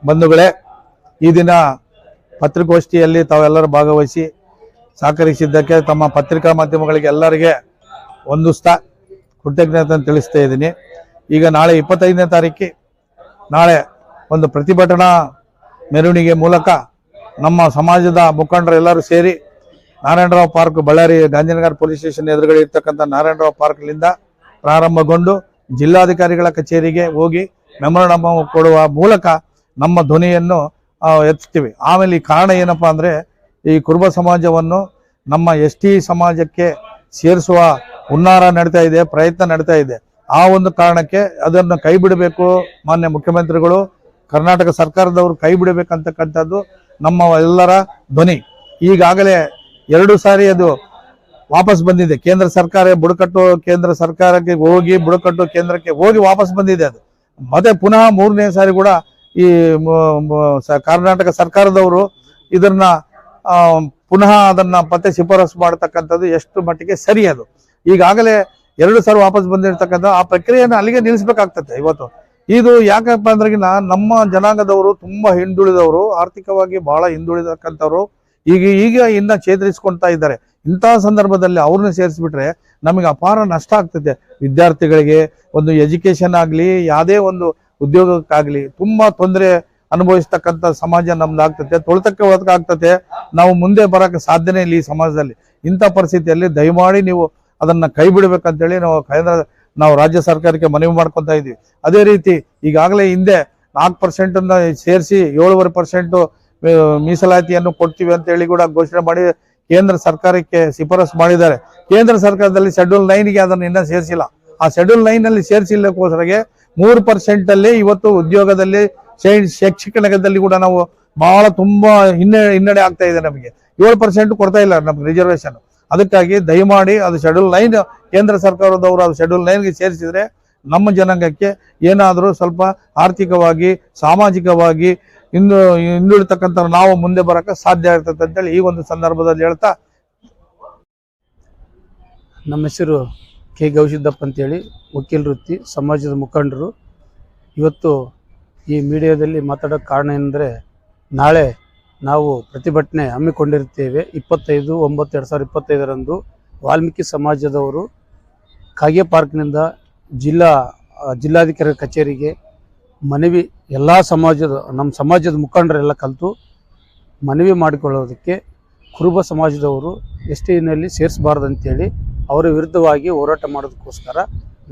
ಬಂಧುಗಳೇ, ಈ ದಿನ ಪತ್ರಿಕಾಗೋಷ್ಠಿಯಲ್ಲಿ ತಾವೆಲ್ಲರೂ ಭಾಗವಹಿಸಿ ಸಹಕರಿಸಿದ್ದಕ್ಕೆ ತಮ್ಮ ಪತ್ರಿಕಾ ಮಾಧ್ಯಮಗಳಿಗೆ ಎಲ್ಲರಿಗೆ ವಂದಿಸ್ತಾ ಕೃತಜ್ಞತೆಯನ್ನು ತಿಳಿಸ್ತಾ ಇದ್ದೀನಿ. ಈಗ ನಾಳೆ 25ನೇ ತಾರೀಕು ನಾಳೆ ಒಂದು ಪ್ರತಿಭಟನಾ ಮೆರವಣಿಗೆ ಮೂಲಕ ನಮ್ಮ ಸಮಾಜದ ಮುಖಂಡರೆಲ್ಲರೂ ಸೇರಿ Narayanrao park, Bellary Gandhinagar police station ಎದುರುಗಡೆ ಇರ್ತಕ್ಕಂಥ ನಾರಾಯಣರಾವ್ ಪಾರ್ಕ್ನಿಂದ ಪ್ರಾರಂಭಗೊಂಡು ಜಿಲ್ಲಾಧಿಕಾರಿಗಳ ಕಚೇರಿಗೆ ಹೋಗಿ ಮೆಮೊರಂಡಮ್ ಕೊಡುವ ಮೂಲಕ ನಮ್ಮ ಧ್ವನಿಯನ್ನು ಎತ್ತುತ್ತೀವಿ. ಆಮೇಲೆ ಈ ಕಾರಣ ಏನಪ್ಪಾ ಅಂದರೆ, ಈ ಕುರುಬ ಸಮಾಜವನ್ನು ನಮ್ಮ ST ಸಮಾಜಕ್ಕೆ ಸೇರಿಸುವ ಹುನ್ನಾರ ನಡೀತಾ ಇದೆ, ಪ್ರಯತ್ನ ನಡೀತಾ ಇದೆ. ಆ ಒಂದು ಕಾರಣಕ್ಕೆ ಅದನ್ನು ಕೈ ಬಿಡಬೇಕು, ಮಾನ್ಯ ಮುಖ್ಯಮಂತ್ರಿಗಳು, ಕರ್ನಾಟಕ ಸರ್ಕಾರದವರು ಕೈ ಬಿಡಬೇಕಂತಕ್ಕಂಥದ್ದು ನಮ್ಮ ಎಲ್ಲರ ಧ್ವನಿ. ಈಗಾಗಲೇ 2 ಸಾರಿ ಅದು ವಾಪಸ್ ಬಂದಿದೆ. ಕೇಂದ್ರ ಸರ್ಕಾರ ಬುಡಕಟ್ಟು ಕೇಂದ್ರ ಸರ್ಕಾರಕ್ಕೆ ಹೋಗಿ ಬುಡಕಟ್ಟು ಕೇಂದ್ರಕ್ಕೆ ಹೋಗಿ ವಾಪಸ್ ಬಂದಿದೆ ಅದು. ಮತ್ತೆ ಪುನಃ 3ನೇ ಸಾರಿ ಕೂಡ ಈ ಕರ್ನಾಟಕ ಸರ್ಕಾರದವರು ಇದನ್ನ ಪುನಃ ಅದನ್ನ ಮತ್ತೆ ಶಿಫಾರಸು ಮಾಡತಕ್ಕಂಥದ್ದು ಎಷ್ಟು ಮಟ್ಟಿಗೆ ಸರಿ ಅದು. ಈಗಾಗಲೇ 2 ಸಾರಿ ವಾಪಸ್ ಬಂದಿರತಕ್ಕಂಥ ಆ ಪ್ರಕ್ರಿಯೆಯನ್ನು ಅಲ್ಲಿಗೆ ನಿಲ್ಲಿಸಬೇಕಾಗ್ತದೆ. ಇವತ್ತು ಇದು ಯಾಕಪ್ಪ ಅಂದ್ರೆ, ನಮ್ಮ ಜನಾಂಗದವರು ತುಂಬಾ ಹಿಂದುಳಿದವರು, ಆರ್ಥಿಕವಾಗಿ ಬಹಳ ಹಿಂದುಳಿದಕ್ಕಂಥವ್ರು ಈಗ ಇನ್ನ ಚೇತರಿಸ್ಕೊಳ್ತಾ ಇದ್ದಾರೆ. ಇಂತಹ ಸಂದರ್ಭದಲ್ಲಿ ಅವ್ರನ್ನ ಸೇರಿಸ್ಬಿಟ್ರೆ ನಮಗೆ ಅಪಾರ ನಷ್ಟ ಆಗ್ತದೆ. ವಿದ್ಯಾರ್ಥಿಗಳಿಗೆ ಒಂದು ಎಜುಕೇಶನ್ ಆಗಲಿ, ಯಾವುದೇ ಒಂದು ಉದ್ಯೋಗಕ್ಕಾಗ್ಲಿ ತುಂಬಾ ತೊಂದರೆ ಅನುಭವಿಸ್ತಕ್ಕಂಥ ಸಮಾಜ ನಮ್ದು ಆಗ್ತದೆ, ತೊಳೆತಕ್ಕೆ ಒಳಗಾಗ್ತದೆ. ನಾವು ಮುಂದೆ ಬರೋಕ್ಕೆ ಸಾಧ್ಯನೇ ಇಲ್ಲ ಈ ಸಮಾಜದಲ್ಲಿ. ಇಂಥ ಪರಿಸ್ಥಿತಿಯಲ್ಲಿ ದಯಮಾಡಿ ನೀವು ಅದನ್ನ ಕೈ ಬಿಡಬೇಕಂತೇಳಿ ನಾವು ರಾಜ್ಯ ಸರ್ಕಾರಕ್ಕೆ ಮನವಿ ಮಾಡ್ಕೊತಾ ಇದ್ವಿ. ಅದೇ ರೀತಿ ಈಗಾಗಲೇ ಹಿಂದೆ 4% ಅನ್ನ ಸೇರಿಸಿ 7.5% ಮೀಸಲಾತಿಯನ್ನು ಕೊಡ್ತೀವಿ ಅಂತೇಳಿ ಕೂಡ ಘೋಷಣೆ ಮಾಡಿ ಕೇಂದ್ರ ಸರ್ಕಾರಕ್ಕೆ ಶಿಫಾರಸು ಮಾಡಿದ್ದಾರೆ. ಕೇಂದ್ರ ಸರ್ಕಾರದಲ್ಲಿ ಶೆಡ್ಯೂಲ್ 9ಗೆ ಅದನ್ನು ಇನ್ನೂ ಸೇರಿಸಿಲ್ಲ. ಆ ಶೆಡ್ಯೂಲ್ 9 ಅಲ್ಲಿ ಸೇರಿಸಿಲ್ಲಕ್ಕೋಸ್ಕರಗೆ 3% ಅಲ್ಲಿ ಇವತ್ತು ಉದ್ಯೋಗದಲ್ಲಿ, ಶೈಕ್ಷಣಿಕ ರಂಗದಲ್ಲಿ ಕೂಡ ನಾವು ಬಹಳ ತುಂಬಾ ಹಿನ್ನಡೆ ಆಗ್ತಾ ಇದೆ. ನಮಗೆ 7% ಕೊಡ್ತಾ ಇಲ್ಲ ನಮ್ಗೆ ರಿಸರ್ವೇಶನ್. ಅದಕ್ಕಾಗಿ ದಯಮಾಡಿ ಅದು ಶೆಡ್ಯೂಲ್ 9 ಕೇಂದ್ರ ಸರ್ಕಾರದವರು ಅದು ಶೆಡ್ಯೂಲ್ 9ಗೆ ಸೇರಿಸಿದ್ರೆ ನಮ್ಮ ಜನಾಂಗಕ್ಕೆ ಏನಾದರೂ ಸ್ವಲ್ಪ ಆರ್ಥಿಕವಾಗಿ, ಸಾಮಾಜಿಕವಾಗಿ ಹಿಂದುಳಿತಕ್ಕಂಥ ನಾವು ಮುಂದೆ ಬರಕ್ಕೆ ಸಾಧ್ಯ ಇರ್ತದೆ ಅಂತೇಳಿ ಈ ಒಂದು ಸಂದರ್ಭದಲ್ಲಿ ಹೇಳ್ತಾ, ನಮ್ಮ ಹೆಸರು ಕೆ ಗವಿಸಿದ್ದಪ್ಪ ಅಂತೇಳಿ, ವಕೀಲ ವೃತ್ತಿ, ಸಮಾಜದ ಮುಖಂಡರು. ಇವತ್ತು ಈ ಮೀಡಿಯಾದಲ್ಲಿ ಮಾತಾಡೋ ಕಾರಣ ಏನಂದರೆ, ನಾಳೆ ನಾವು ಪ್ರತಿಭಟನೆ ಹಮ್ಮಿಕೊಂಡಿರ್ತೇವೆ. 25/9/2025 ವಾಲ್ಮೀಕಿ ಸಮಾಜದವರು ಕಾಗೆ ಪಾರ್ಕ್ನಿಂದ ಜಿಲ್ಲಾಧಿಕಾರಿ ಕಚೇರಿಗೆ ಮನವಿ, ಎಲ್ಲ ನಮ್ಮ ಸಮಾಜದ ಮುಖಂಡರೆಲ್ಲ ಕಲಿತು ಮನವಿ ಮಾಡಿಕೊಳ್ಳೋದಕ್ಕೆ ಕುರುಬ ಸಮಾಜದವರು STನಲ್ಲಿ ಸೇರಿಸಬಾರ್ದಂತೇಳಿ ಅವರ ವಿರುದ್ಧವಾಗಿ ಹೋರಾಟ ಮಾಡೋದಕ್ಕೋಸ್ಕರ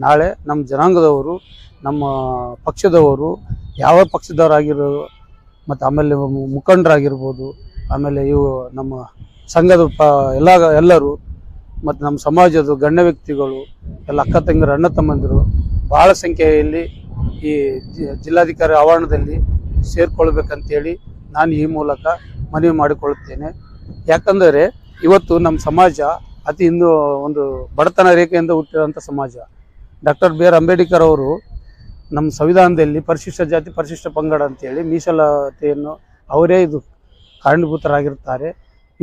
ನಾಳೆ ನಮ್ಮ ಜನಾಂಗದವರು, ನಮ್ಮ ಪಕ್ಷದವರು, ಯಾವ ಪಕ್ಷದವರಾಗಿರೋ ಮತ್ತು ಆಮೇಲೆ ಮುಖಂಡರಾಗಿರ್ಬೋದು, ಆಮೇಲೆ ಇವು ನಮ್ಮ ಸಂಘದ ಎಲ್ಲರೂ ಮತ್ತು ನಮ್ಮ ಸಮಾಜದ ಗಣ್ಯ ವ್ಯಕ್ತಿಗಳು ಎಲ್ಲ, ಅಕ್ಕ ತಂಗಿರು, ಅಣ್ಣ ತಮ್ಮಂದಿರು ಭಾಳ ಸಂಖ್ಯೆಯಲ್ಲಿ ಈ ಜಿಲ್ಲಾಧಿಕಾರಿ ಆವರಣದಲ್ಲಿ ಸೇರಿಕೊಳ್ಬೇಕಂತೇಳಿ ನಾನು ಈ ಮೂಲಕ ಮನವಿ ಮಾಡಿಕೊಳ್ಳುತ್ತೇನೆ. ಯಾಕಂದರೆ ಇವತ್ತು ನಮ್ಮ ಸಮಾಜ ಒಂದು ಬಡತನ ರೇಖೆಯಿಂದ ಹುಟ್ಟಿರೋಂಥ ಸಮಾಜ. Doctor B.R. ಅಂಬೇಡ್ಕರ್ ಅವರು ನಮ್ಮ ಸಂವಿಧಾನದಲ್ಲಿ ಪರಿಶಿಷ್ಟ ಜಾತಿ, ಪರಿಶಿಷ್ಟ ಪಂಗಡ ಅಂತೇಳಿ ಮೀಸಲಾತಿಯನ್ನು ಅವರೇ ಇದು ಕಾರಣೀಭೂತರಾಗಿರ್ತಾರೆ.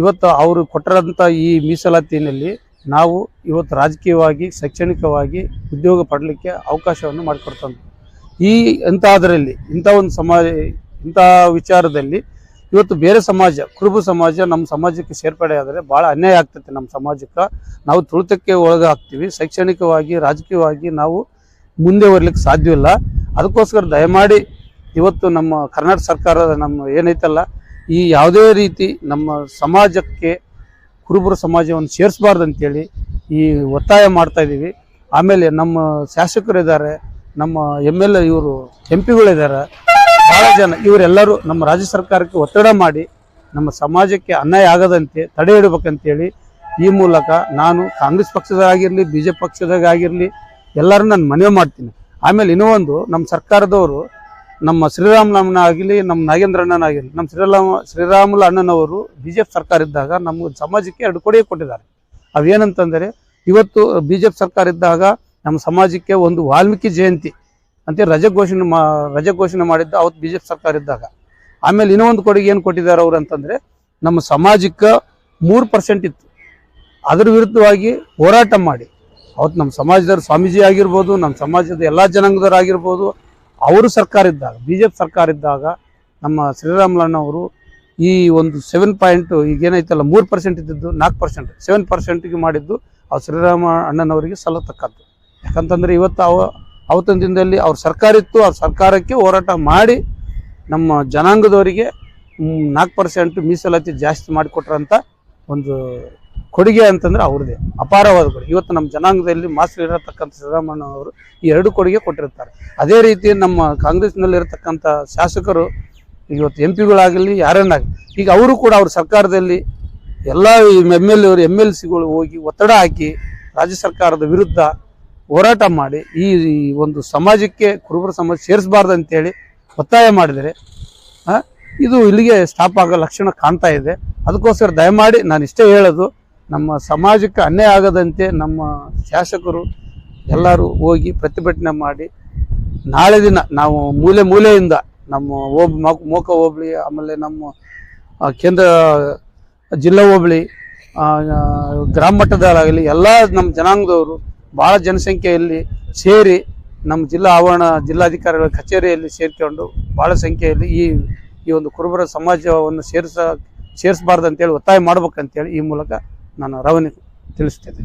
ಇವತ್ತು ಅವರು ಕೊಟ್ಟಿರೋಂಥ ಈ ಮೀಸಲಾತಿಯಲ್ಲಿ ನಾವು ಇವತ್ತು ರಾಜಕೀಯವಾಗಿ, ಶೈಕ್ಷಣಿಕವಾಗಿ ಉದ್ಯೋಗ ಪಡಲಿಕ್ಕೆ ಅವಕಾಶವನ್ನು ಮಾಡಿಕೊಡ್ತಂತ. ಇಂಥದ್ರಲ್ಲಿ ಇಂಥ ವಿಚಾರದಲ್ಲಿ ಇವತ್ತು ಬೇರೆ ಸಮಾಜ, ಕುರುಬ ಸಮಾಜ ನಮ್ಮ ಸಮಾಜಕ್ಕೆ ಸೇರ್ಪಡೆ ಆದರೆ ಭಾಳ ಅನ್ಯಾಯ ಆಗ್ತೈತೆ. ನಮ್ಮ ಸಮಾಜಕ್ಕೆ ನಾವು ತುಳಿತಕ್ಕೆ ಒಳಗಾಗ್ತೀವಿ. ಶೈಕ್ಷಣಿಕವಾಗಿ, ರಾಜಕೀಯವಾಗಿ ನಾವು ಮುಂದೆ ಬರಲಿಕ್ಕೆ ಸಾಧ್ಯವಿಲ್ಲ. ಅದಕ್ಕೋಸ್ಕರ ದಯಮಾಡಿ ಇವತ್ತು ನಮ್ಮ ಕರ್ನಾಟಕ ಸರ್ಕಾರದ ಏನೈತಲ್ಲ, ಈ ಯಾವುದೇ ರೀತಿ ನಮ್ಮ ಸಮಾಜಕ್ಕೆ ಕುರುಬರ ಸಮಾಜವನ್ನು ಸೇರಿಸಬಾರ್ದಂತೇಳಿ ಈ ಒತ್ತಾಯ ಮಾಡ್ತಾ ಇದ್ದೀವಿ. ಆಮೇಲೆ ನಮ್ಮ ಶಾಸಕರಿದ್ದಾರೆ, ನಮ್ಮ MLA ಇವರು MP ಗಳಿದ್ದಾರೆ, ಭಾಳ ಜನ, ಇವರೆಲ್ಲರೂ ನಮ್ಮ ರಾಜ್ಯ ಸರ್ಕಾರಕ್ಕೆ ಒತ್ತಡ ಮಾಡಿ ನಮ್ಮ ಸಮಾಜಕ್ಕೆ ಅನ್ಯಾಯ ಆಗದಂತೆ ತಡೆ ಹಿಡಬೇಕಂತೇಳಿ ಈ ಮೂಲಕ ನಾನು ಕಾಂಗ್ರೆಸ್ ಪಕ್ಷದಾಗಿರಲಿ, BJP ಪಕ್ಷದಾಗಿರಲಿ ಎಲ್ಲರೂ ನಾನು ಮನವಿ ಮಾಡ್ತೀನಿ. ಆಮೇಲೆ ಇನ್ನೂ ಒಂದು, ನಮ್ಮ ಸರ್ಕಾರದವರು ನಮ್ಮ ಶ್ರೀರಾಮನ ಆಗಲಿ ನಮ್ಮ ನಾಗೇಂದ್ರ ಅಣ್ಣನಾಗಲಿ ನಮ್ಮ ಶ್ರೀರಾಮುಲು ಅಣ್ಣನವರು ಬಿಜೆಪಿ ಸರ್ಕಾರ ಇದ್ದಾಗ ನಮ್ಮ ಸಮಾಜಕ್ಕೆ 2 ಕೊಡುಗೆ ಕೊಟ್ಟಿದ್ದಾರೆ. ಅವೇನಂತಂದರೆ ಇವತ್ತು ಬಿಜೆಪಿ ಸರ್ಕಾರ ಇದ್ದಾಗ ನಮ್ಮ ಸಮಾಜಕ್ಕೆ ಒಂದು ವಾಲ್ಮೀಕಿ ಜಯಂತಿ ಅಂತ ರಜೆ ಘೋಷಣೆ ಮಾಡಿದ್ದ ಅವತ್ತು ಬಿಜೆಪಿ ಸರ್ಕಾರ ಇದ್ದಾಗ. ಆಮೇಲೆ ಇನ್ನೊಂದು ಕೊಡುಗೆ ಏನು ಕೊಟ್ಟಿದ್ದಾರೆ ಅವರು ಅಂತಂದರೆ ನಮ್ಮ ಸಮಾಜಕ್ಕೆ 3% ಇತ್ತು, ಅದರ ವಿರುದ್ಧವಾಗಿ ಹೋರಾಟ ಮಾಡಿ ಅವತ್ತು ನಮ್ಮ ಸಮಾಜದವ್ರು ಸ್ವಾಮೀಜಿ ಆಗಿರ್ಬೋದು, ನಮ್ಮ ಸಮಾಜದ ಎಲ್ಲ ಜನಾಂಗದವ್ರು ಆಗಿರ್ಬೋದು, ಅವರು ಸರ್ಕಾರ ಇದ್ದಾಗ ಬಿಜೆಪಿ ಸರ್ಕಾರ ಇದ್ದಾಗ ನಮ್ಮ ಶ್ರೀರಾಮುಲು ಅಣ್ಣವರು ಈ ಒಂದು 7 ಈಗೇನೈತಲ್ಲ 3% ಇದ್ದಿದ್ದು 4% 7%ಗೆ ಮಾಡಿದ್ದು ಅವ್ರು ಶ್ರೀರಾಮ ಅಣ್ಣನವರಿಗೆ ಸಲ್ಲತಕ್ಕದ್ದು. ಯಾಕಂತಂದರೆ ಇವತ್ತು ಅವತ್ತಿನ ದಿನದಲ್ಲಿ ಅವ್ರ ಸರ್ಕಾರ ಇತ್ತು, ಅವ್ರ ಸರ್ಕಾರಕ್ಕೆ ಹೋರಾಟ ಮಾಡಿ ನಮ್ಮ ಜನಾಂಗದವರಿಗೆ 4% ಮೀಸಲಾತಿ ಜಾಸ್ತಿ ಮಾಡಿಕೊಟ್ರಂಥ ಒಂದು ಕೊಡುಗೆ ಅಂತಂದ್ರೆ ಅವ್ರದ್ದೇ ಅಪಾರವಾದ ಕೊಡುಗೆ. ಇವತ್ತು ನಮ್ಮ ಜನಾಂಗದಲ್ಲಿ ಮಾಸ್ಟರ್ ಇರತಕ್ಕಂಥ ಶ್ರೀರಾಮಣ್ಣವರು ಈ 2 ಕೊಡುಗೆ ಕೊಟ್ಟಿರ್ತಾರೆ. ಅದೇ ರೀತಿ ನಮ್ಮ ಕಾಂಗ್ರೆಸ್ನಲ್ಲಿರತಕ್ಕಂಥ ಶಾಸಕರು ಇವತ್ತು MP ಯಾರನ್ನಾಗಲಿ ಈಗ ಅವರು ಕೂಡ ಅವ್ರ ಸರ್ಕಾರದಲ್ಲಿ ಎಲ್ಲ MLCಗಳು ಹೋಗಿ ಒತ್ತಡ ಹಾಕಿ ರಾಜ್ಯ ಸರ್ಕಾರದ ವಿರುದ್ಧ ಹೋರಾಟ ಮಾಡಿ ಈ ಒಂದು ಸಮಾಜಕ್ಕೆ ಕುರುಬರ ಸಮಾಜ ಸೇರಿಸಬಾರ್ದು ಅಂತೇಳಿ ಒತ್ತಾಯ ಮಾಡಿದರೆ ಇದು ಇಲ್ಲಿಗೆ ಸ್ಟಾಪ್ ಆಗೋ ಲಕ್ಷಣ ಕಾಣ್ತಾ ಇದೆ. ಅದಕ್ಕೋಸ್ಕರ ದಯಮಾಡಿ ನಾನು ಇಷ್ಟೇ ಹೇಳೋದು, ನಮ್ಮ ಸಮಾಜಕ್ಕೆ ಅನ್ಯಾಯ ಆಗದಂತೆ ನಮ್ಮ ಶಾಸಕರು ಎಲ್ಲರೂ ಹೋಗಿ ಪ್ರತಿಭಟನೆ ಮಾಡಿ ನಾಳೆ ದಿನ ನಾವು ಮೂಲೆಯಿಂದ ನಮ್ಮ ಮೋಕ ಹೋಬಳಿ, ಆಮೇಲೆ ನಮ್ಮ ಕೇಂದ್ರ ಜಿಲ್ಲಾ ಹೋಬಳಿ, ಗ್ರಾಮ ಮಟ್ಟದಲ್ಲಾಗಲಿ ಎಲ್ಲ ನಮ್ಮ ಜನಾಂಗದವರು ಭಾಳ ಜನಸಂಖ್ಯೆಯಲ್ಲಿ ಸೇರಿ ನಮ್ಮ ಜಿಲ್ಲಾಧಿಕಾರಿಗಳ ಕಚೇರಿಯಲ್ಲಿ ಸೇರಿಕೊಂಡು ಭಾಳ ಸಂಖ್ಯೆಯಲ್ಲಿ ಈ ಒಂದು ಕುರುಬರ ಸಮಾಜವನ್ನು ಸೇರಿಸಬಾರ್ದು ಅಂತೇಳಿ ಒತ್ತಾಯ ಮಾಡ್ಬೇಕಂತೇಳಿ ಈ ಮೂಲಕ ನಾನು ರವನೆ ತಿಳಿಸ್ತೇನೆ.